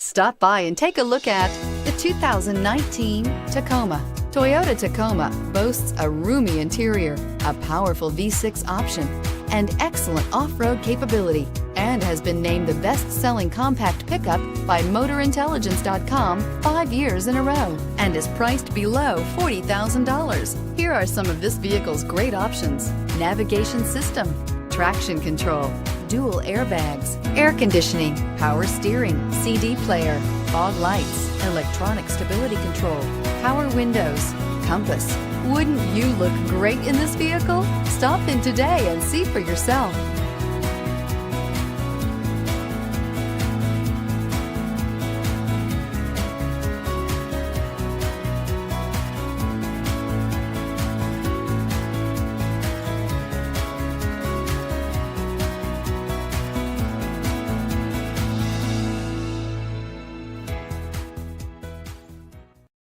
Stop by and take a look at the 2019 Tacoma. Toyota Tacoma boasts a roomy interior, a powerful V6 option, and excellent off-road capability, and has been named the best-selling compact pickup by MotorIntelligence.com 5 years in a row, and is priced below $40,000. Here are some of this vehicle's great options: navigation system, traction control, dual airbags, air conditioning, power steering, CD player, fog lights, electronic stability control, power windows, compass. Wouldn't you look great in this vehicle? Stop in today and see for yourself.